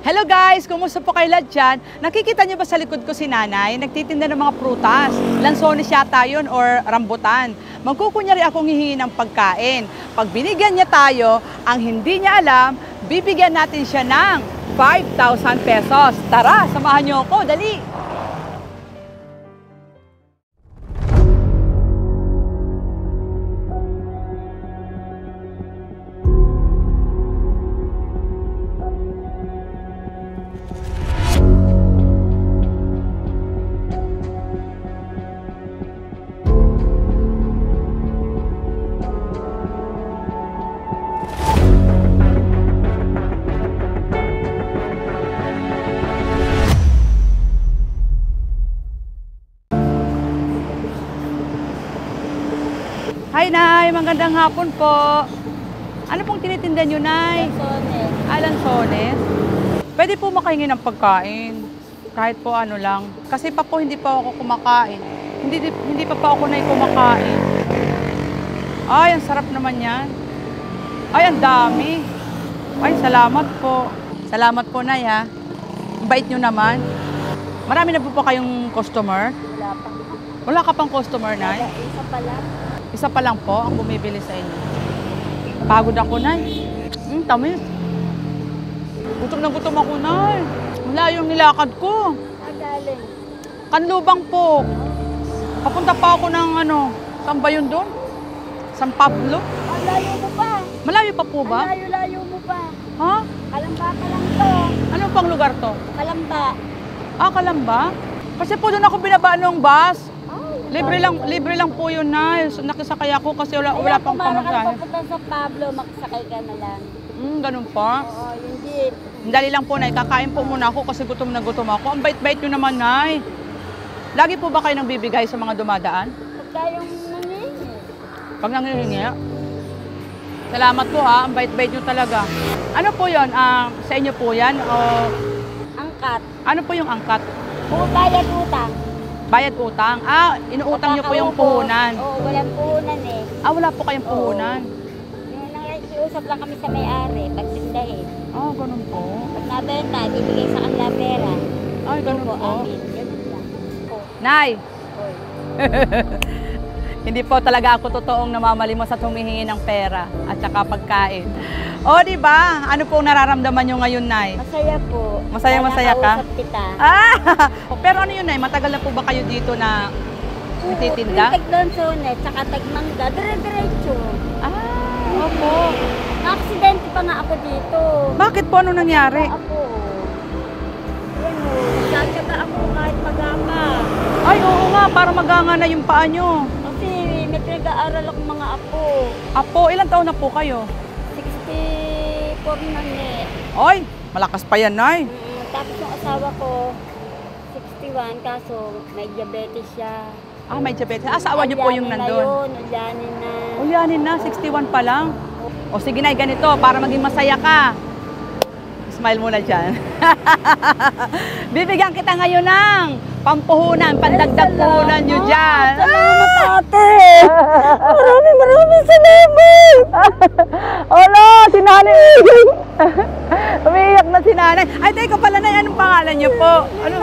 Hello guys! Kumusta po kayo lahat dyan? Nakikita niyo ba sa likod ko si nanay? Nagtitinda ng mga prutas. Lansones yata yun or rambutan. Magkukunyari akong hihingi ng pagkain. Pag binigyan niya tayo, ang hindi niya alam, bibigyan natin siya ng 5,000 pesos. Tara, samahan niyo ako. Dali! Hi, Nay! Magandang hapon po. Ano pong tinitinda niyo, Nay? Lansones. Lansones? Pwede po makahingi ng pagkain. Kahit po ano lang. Kasi pa po hindi pa ako kumakain. Hindi pa ako na kumakain. Ay, ang sarap naman yan. Ay, ang dami. Ay, salamat po. Salamat po, Nay, ha. Ang bait niyo naman. Marami na po kayong customer? Wala pa. Wala ka pang customer, Nay? Isa pa lang. Isa pa lang po ang bumibili sa inyo. Pagod ako, Nay. Tamis. Gutom na gutom ako, Nay. Wala yung nilakad ko. Agaling. Kanlubang po. Papunta pa ako ng saan ba yun doon? San Pablo? Ang layo mo pa. Malayo pa po ba? Ang layo mo pa. Ha? Kalamba pa lang to. Anong pang lugar to? Kalamba. Ah, Kalamba? Kasi po doon ako binabaan ng bus. Ay, Libre lang po yun, Nay. So, nakisakay ako kasi wala pang pamasahe. Kaya pumunta sa Pablo, makasakay ka na lang. Ganun pa. Oo, yung jeep. Dali lang po, Nay. Kakain po muna ako kasi gutom na gutom ako. Ang bait-bait nyo naman, Nay. Lagi po ba kayo nang bibigay sa mga dumadaan? Pagka yung nangihingi. Pag nangihingi? Salamat po, ha. Ang bait-bait nyo talaga. Ano po yun? Sa inyo po yan? O Angkat. ano po yung angkat? Bayad utang. Bayad utang? Inuutang nyo po yung puhunan. Oo, walang puhunan eh. Wala po kayong puhunan. Yung nakikiusap lang kami sa may-ari, pagtindahin. Ganun po. Pag nabenta, bibigay sa kanila pera. Ay, ganun po. Amin. Ganun lang. Nay! Oy. Hindi po talaga ako totoong namamalimos at humihingi ng pera at saka pagkain. O, di ba? Ano pong nararamdaman nyo ngayon, Nay? Masaya po. Masaya ka? Nakausap kita. Pero ano yun, Nay? Matagal na po ba kayo dito na nagtitinda? Yung tag-Lansones, tsaka tag-Mangga, dire-diretso. Opo. Na-aksidente pa nga ako dito. Bakit po? Ano nangyari? Ako. Nagkakata ako kahit magama. Ay, oo nga. Para maganga na yung paa nyo. Kasi may pinag-aaral akong mga apo. Apo, ilang taon na po kayo? 64 na eh. Ay, malakas pa yan, Nay. Tapos yung asawa ko, 61, kaso may diabetes siya. May diabetes. Asawa niyo po yung nandun? Ulyanin na. Ulyanin na, 61 pa lang. O sige, Nay, ganito, para maging masaya ka. Smile muna dyan. Bibigyan kita ngayon ng pampuhunan, pandagdag puhunan nyo dyan. Salamat, ate! Maraming salamat! Olo, si nanay! Umiiyak na si nanay. Ay, teka pala, Nay, anong pangalan niyo po? Ano?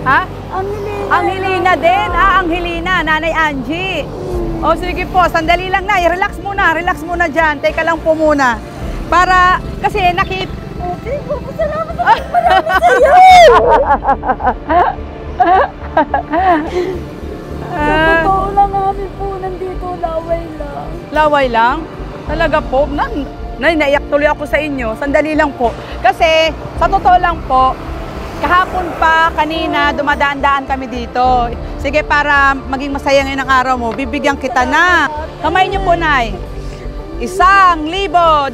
Ha? Angelina. Angelina din. Angelina, Nanay Angie. O sige po, sandali lang, Nay. Relax muna dyan. Teka lang po muna. Para, kasi Okay, salamat sa marami sa'yo! Sa totoo lang namin po, nandito, laway lang. Laway lang? Talaga po? Nay, naiyak tuloy ako sa inyo. Sandali lang po. Kasi, sa totoo lang po, kahapon pa, kanina, dumadaan-daan kami dito. Sige, para maging masaya ngayon ang araw mo, bibigyan kita na. Kamay niyo po, Nay. 1,000, 2,000.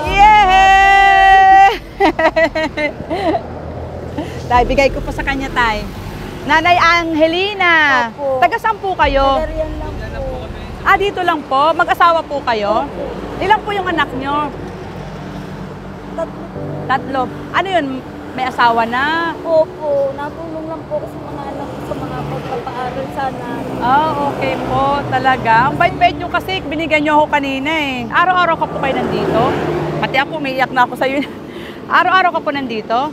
Yay! Tay, bigay ko po sa kanya, Tay. Nanay Angelina. Opo. Taga saan po kayo? Nagarian lang po. Dito lang po? Mag-asawa po kayo? Ilan po yung anak nyo? Tatlo. Ano yun? May asawa na? Opo, natulong lang po sa mga anak ko sa mga pagpapaaral sana. Okay po, talaga. Ang bait-bait nyo kasi, binigyan nyo ako kanina eh. Araw-araw ka po kayo nandito. Pati ako, umiiyak na ako sa'yo. Araw-araw ka po nandito?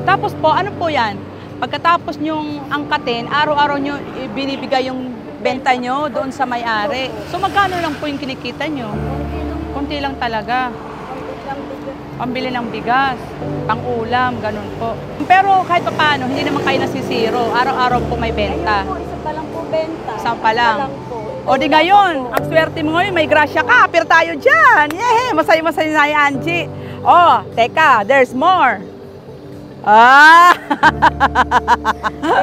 Tapos po, ano po yan? Pagkatapos nyong angkatin, araw-araw nyo binibigay yung benta nyo doon sa may-ari. So magkano lang po yung kinikita nyo? Kunti lang talaga. Pambili ng bigas, pang-ulam, ganun po. Pero kahit pa paano, hindi naman kayo nasisiro. Araw-araw po may benta. Ayun po, isa pa lang po benta. Isa pa lang. po. O di ngayon, ang swerte mo ngayon, may grasya ka. Apir tayo dyan. Yehey! Masaya-masaya na yung Angie. Oh, teka, there's more. Eh,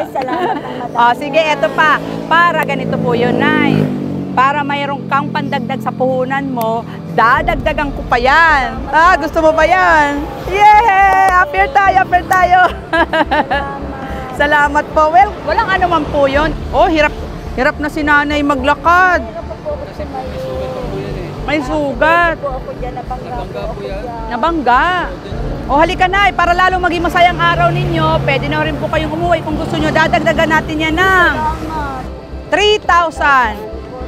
salamat ng madami. Sige, eto pa. Para ganito po yun, Nay. Para mayroong kang pandagdag sa puhunan mo, dadagdagan ko pa yan. Gusto mo ba yan? Yay! Apir tayo, apir tayo. Salamat po. Well, walang ano man po yun. Oh, hirap na si nanay maglakad. May sugat. Po ako dyan, nabangga po ako dyan. Nabangga. O halika na, para lalo maging masayang araw ninyo, pwede na rin po kayong umuwi. Kung gusto nyo, dadagdagan natin yan ng Salamat. 3,000,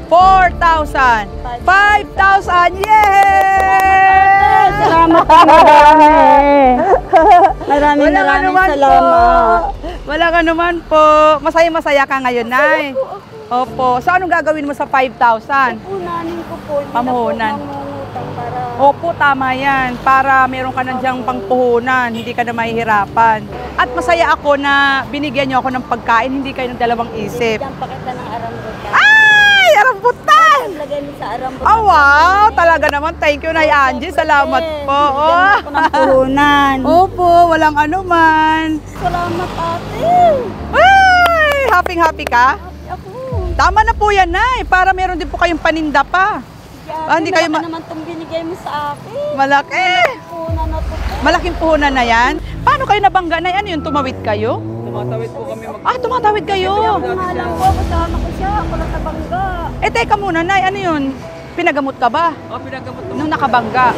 4,000, 5,000. Yay! Salamat po, marami. Maraming salamat. Walang anuman po. Masaya-masaya ka ngayon, Nay. Opo. So, anong gagawin mo sa 5,000? Punanin ko po. Hindi Pamuhunan. na po mangungutang para... Opo, tama yan. Para meron ka na dyang pangpuhunan, hindi ka na mahihirapan. At masaya ako na binigyan niyo ako ng pagkain, hindi kayo ng dalawang isip. Diyan pa kita ng arambutan. Ay! Arambutan! Lagay mo sa arambutan. Oh, wow! Talaga naman. Thank you, Nay Angie. Salamat po. Bigyan ako ng puhunan. Opo, walang anuman. Salamat, ate. Ay! Happy ka? Ako. Tama na po yan, Nay. Para meron din po kayong paninda pa. Hindi kayo malaki naman itong binigay mo sa akin. Malaki! Puhunan na to. Malaking puhunan na yan. Paano kayo nabangga, Nay? Ano yun? Tumawid kayo? Tumatawid po kami Tumatawid kayo. Ako nga lang po, kasama ko siya. Ako lang nabangga. Teka muna, Nay. Ano yun? Pinagamot ka ba? pinagamot Nung nakabangga.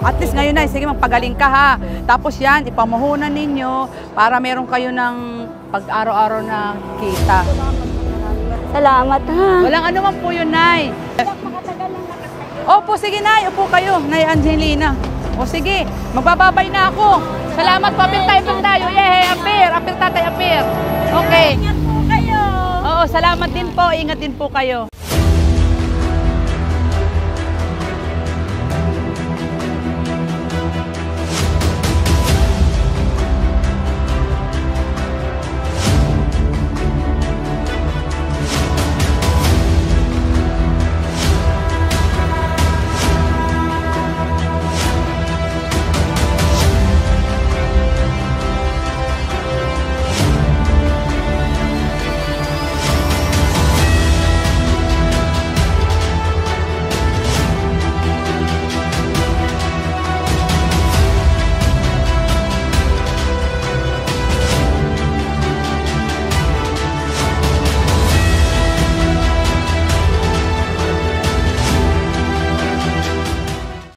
At least ngayon, Nay, sige, magpagaling ka ha. Tapos yan, ipamuhunan ninyo para meron kayo ng pag-araw-araw na kita. Salamat, ha. Walang anuman po yun, Nay. Makatagal lang nakatayo. Opo, sige, Nay. Upo kayo, Nay Angelina. O sige, magbababay na ako. Salamat po. Apir tayo. Yehey, apir tatay, apir. Okay. Ingat po kayo. Oo, salamat din po. Ingat din po kayo.